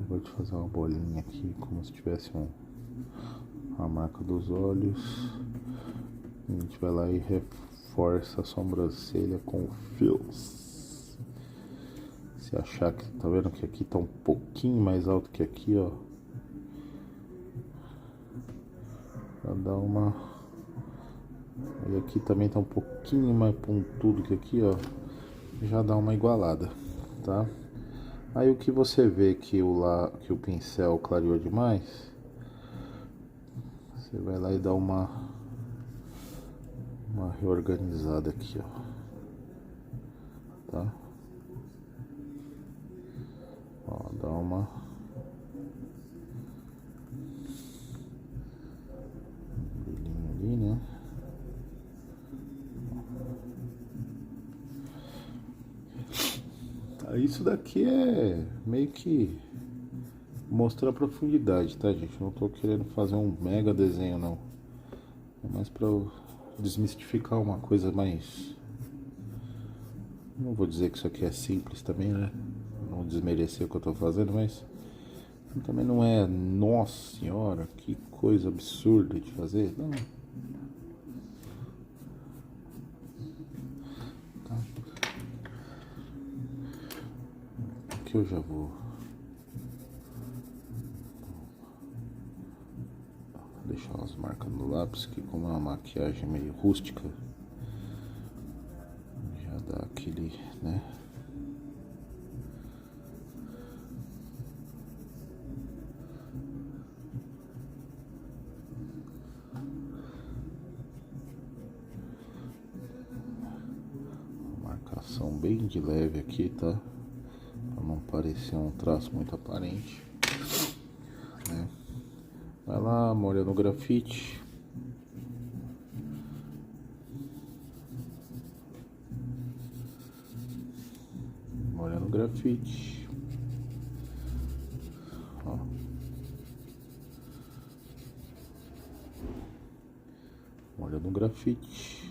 Speaker 1: Eu vou te fazer uma bolinha aqui, como se tivesse a marca dos olhos. A gente vai lá e reforça a sobrancelha com fios. Se achar que tá vendo que aqui tá um pouquinho mais alto que aqui, ó, pra dar uma. E aqui também tá um pouquinho mais pontudo que aqui, ó, já dá uma igualada, tá? Aí o que você vê que que o pincel clareou demais, você vai lá e dá uma reorganizada aqui, ó, tá? Ó, dá uma brilhinho ali, né? Isso daqui é meio que mostrar a profundidade, tá, gente? Não tô querendo fazer um mega desenho, não. É mais pra eu desmistificar uma coisa mais... Não vou dizer que isso aqui é simples também, né? Não desmerecer o que eu tô fazendo, mas... Também não é... Nossa senhora, que coisa absurda de fazer. Não. Tá. Aqui eu já vou... deixar umas marcas no lápis, que como é uma maquiagem meio rústica, já dá aquele, né? Marcação bem de leve aqui, tá? Pra não parecer um traço muito aparente, né? Vai lá, molha no grafite. Molha no grafite. Ó. Molha no grafite.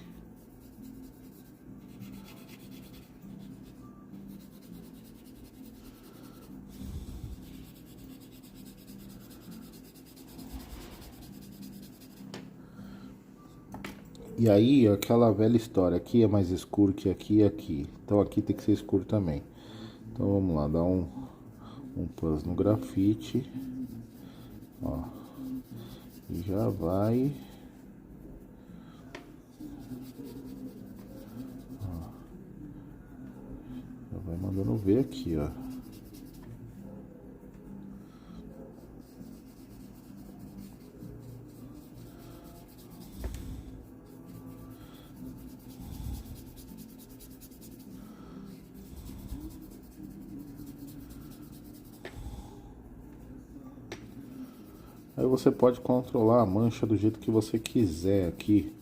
Speaker 1: E aí, aquela velha história, aqui é mais escuro que aqui e aqui. Então aqui tem que ser escuro também. Então vamos lá, dá um plus no grafite. Ó. E já vai. Ó. Já vai mandando ver aqui, ó. Aí você pode controlar a mancha do jeito que você quiser aqui.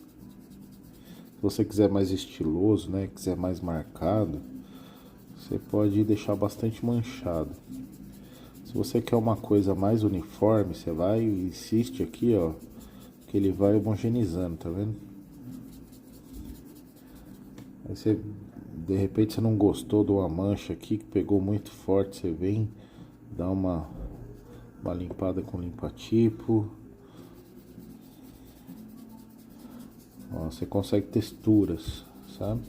Speaker 1: Se você quiser mais estiloso, né? Quiser mais marcado, você pode deixar bastante manchado. Se você quer uma coisa mais uniforme, você vai e insiste aqui, ó, que ele vai homogeneizando, tá vendo? Aí você, de repente, você não gostou de uma mancha aqui que pegou muito forte, você vem, dá uma limpada com limpa-tipo. Ó, você consegue texturas, sabe?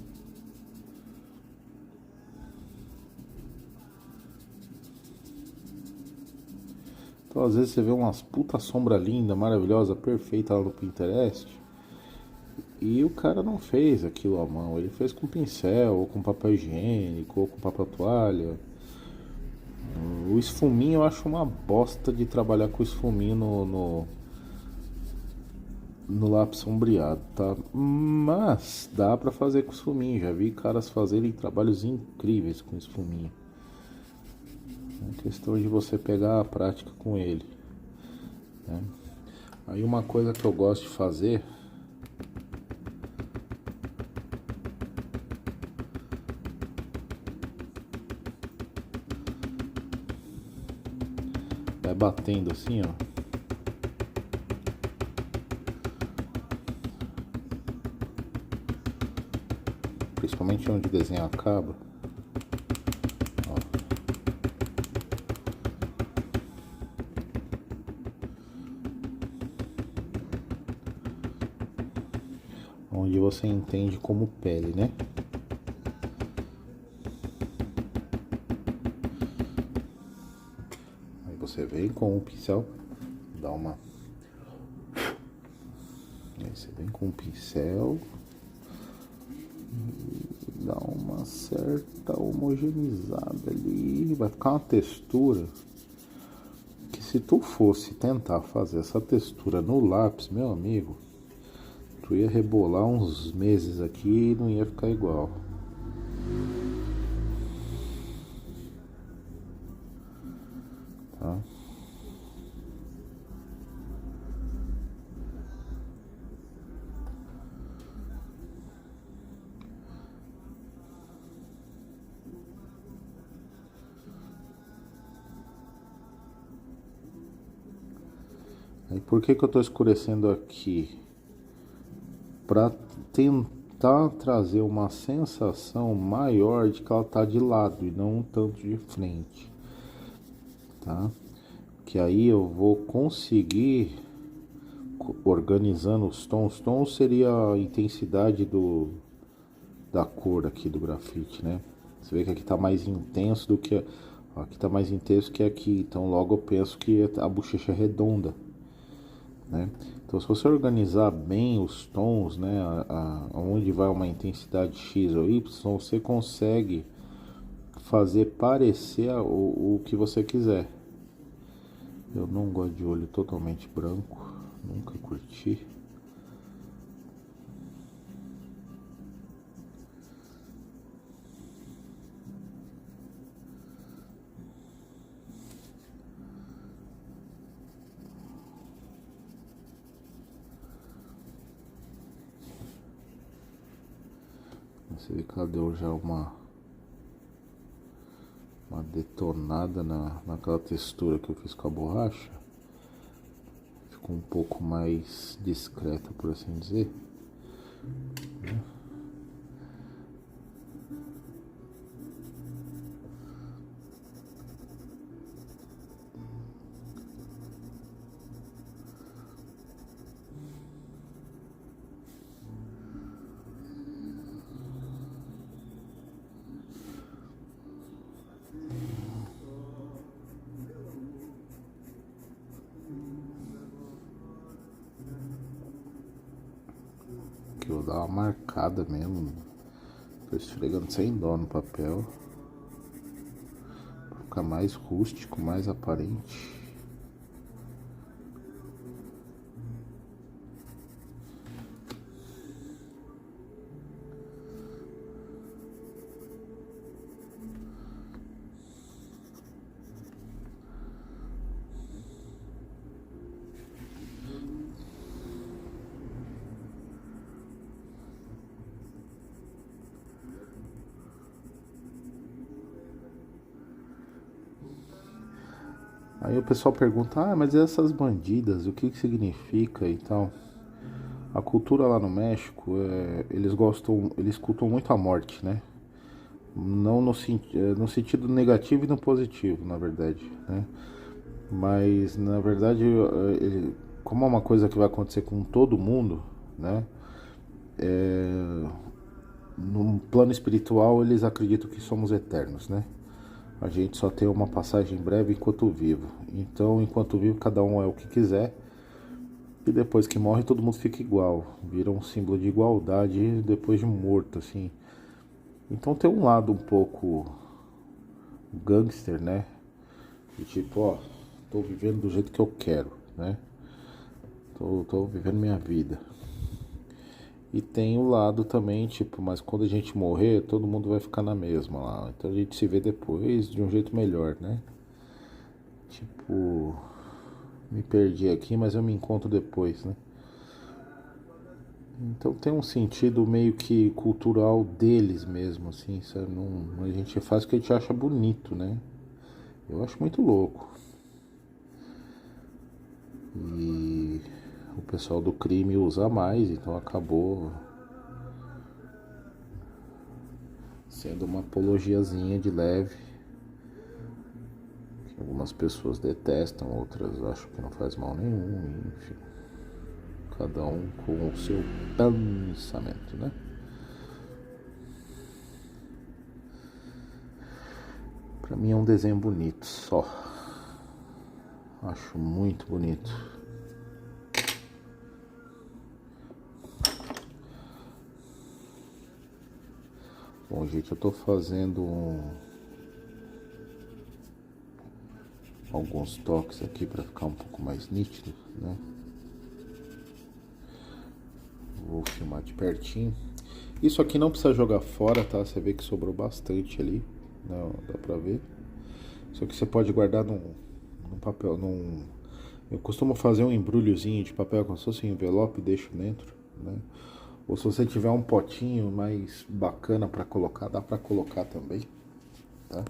Speaker 1: Então às vezes você vê umas puta sombra linda, maravilhosa, perfeita lá no Pinterest, e o cara não fez aquilo à mão, ele fez com pincel, ou com papel higiênico, ou com papel toalha. O esfuminho eu acho uma bosta de trabalhar com esfuminho no lápis sombreado, tá? Mas dá pra fazer com esfuminho, já vi caras fazerem trabalhos incríveis com esfuminho. É questão de você pegar a prática com ele, né? Aí uma coisa que eu gosto de fazer é batendo assim, ó. Principalmente onde o desenho acaba. Ó. onde você entende como pele, né? Aí você vem com o pincel, dá uma... Aí você vem com o pincel, dá uma certa homogeneizada ali, vai ficar uma textura que, se tu fosse tentar fazer essa textura no lápis, meu amigo, tu ia rebolar uns meses aqui e não ia ficar igual. Tá? Aí por que que eu tô escurecendo aqui? Para tentar trazer uma sensação maior de que ela tá de lado e não um tanto de frente, tá? Que aí eu vou conseguir, organizando os tons. Tons seria a intensidade da cor aqui do grafite, né? Você vê que aqui tá mais intenso do que aqui, tá mais intenso que aqui, então logo eu penso que a bochecha é redonda, né? Então, se você organizar bem os tons, né, onde vai uma intensidade X ou Y, você consegue fazer parecer o que você quiser. Eu não gosto de olho totalmente branco, nunca curti. Você vê que ela deu já uma detonada naquela textura que eu fiz com a borracha. Ficou um pouco mais discreta, por assim dizer. Que eu vou dar uma marcada mesmo. Tô esfregando sem dó no papel. Pra ficar mais rústico, mais aparente. Aí o pessoal pergunta, mas essas bandidas, o que significa e tal? A cultura lá no México, eles cultuam muito a morte, né? Não no sentido negativo e no positivo, na verdade, né? Mas, na verdade, como é uma coisa que vai acontecer com todo mundo, né? No plano espiritual, eles acreditam que somos eternos, né? A gente só tem uma passagem breve enquanto vivo. Então, enquanto vivo, cada um é o que quiser. E depois que morre, todo mundo fica igual. Vira um símbolo de igualdade depois de morto, assim. Então tem um lado um pouco gangster, né? De tipo, tô vivendo do jeito que eu quero, né? Tô vivendo minha vida. E tem o lado também, tipo, mas quando a gente morrer, todo mundo vai ficar na mesma lá. Então a gente se vê depois de um jeito melhor, né? Tipo, me perdi aqui, mas eu me encontro depois, né? Então tem um sentido meio que cultural deles mesmo, assim, sabe? A gente faz o que a gente acha bonito, né? Eu acho muito louco. E o pessoal do crime usa mais, então acabou sendo uma apologiazinha de leve. Que algumas pessoas detestam, outras acham que não faz mal nenhum, enfim. Cada um com o seu pensamento, né? Pra mim é um desenho bonito só. Acho muito bonito. Bom, gente, eu tô fazendo alguns toques aqui para ficar um pouco mais nítido, né? Vou filmar de pertinho. Isso aqui não precisa jogar fora, tá? Você vê que sobrou bastante ali, né? Dá pra ver. Isso aqui você pode guardar num papel, Eu costumo fazer um embrulhozinho de papel como se fosse um envelope e deixo dentro, né? Ou se você tiver um potinho mais bacana pra colocar, dá pra colocar também, tá?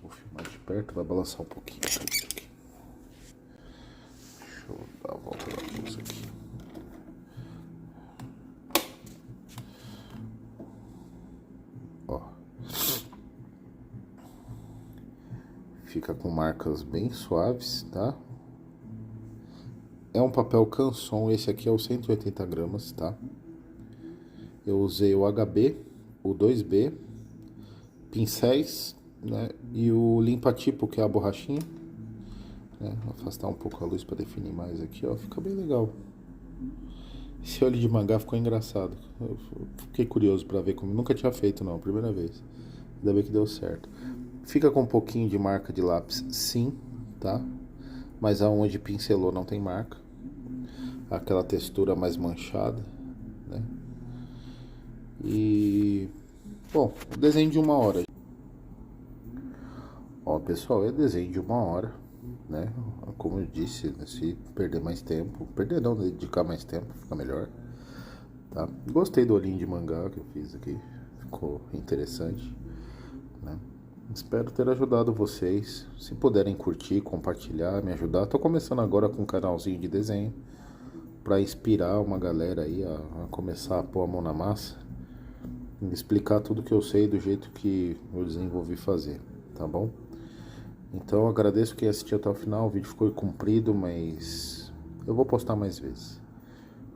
Speaker 1: Vou filmar de perto, vai balançar um pouquinho isso aqui. Deixa eu dar a volta da luz aqui. Ó. Fica com marcas bem suaves, tá? É um papel Canson, esse aqui é o 180 gramas, tá? Eu usei o HB, o 2B, pincéis, né? E o limpa-tipo, que é a borrachinha, né? Vou afastar um pouco a luz para definir mais aqui, ó. Fica bem legal. Esse olho de mangá ficou engraçado. Eu fiquei curioso para ver como. Nunca tinha feito, não, primeira vez. Ainda bem que deu certo. Fica com um pouquinho de marca de lápis, sim, tá? Mas aonde pincelou não tem marca. Aquela textura mais manchada, né? E... bom, desenho de 1 hora. Ó, pessoal, é desenho de 1 hora, né? Como eu disse, se perder mais tempo... perder não, dedicar mais tempo, fica melhor, tá? Gostei do olhinho de mangá que eu fiz aqui. Ficou interessante, né? Espero ter ajudado vocês. Se puderem curtir, compartilhar, me ajudar. Tô começando agora com um canalzinho de desenho para inspirar uma galera aí a começar a pôr a mão na massa e explicar tudo que eu sei do jeito que eu desenvolvi fazer, tá bom? Então eu agradeço quem assistiu até o final. O vídeo ficou comprido, mas eu vou postar mais vezes.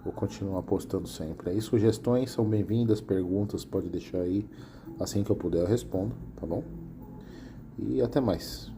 Speaker 1: Vou continuar postando sempre. Aí sugestões são bem-vindas, perguntas pode deixar aí. Assim que eu puder eu respondo, tá bom? E até mais.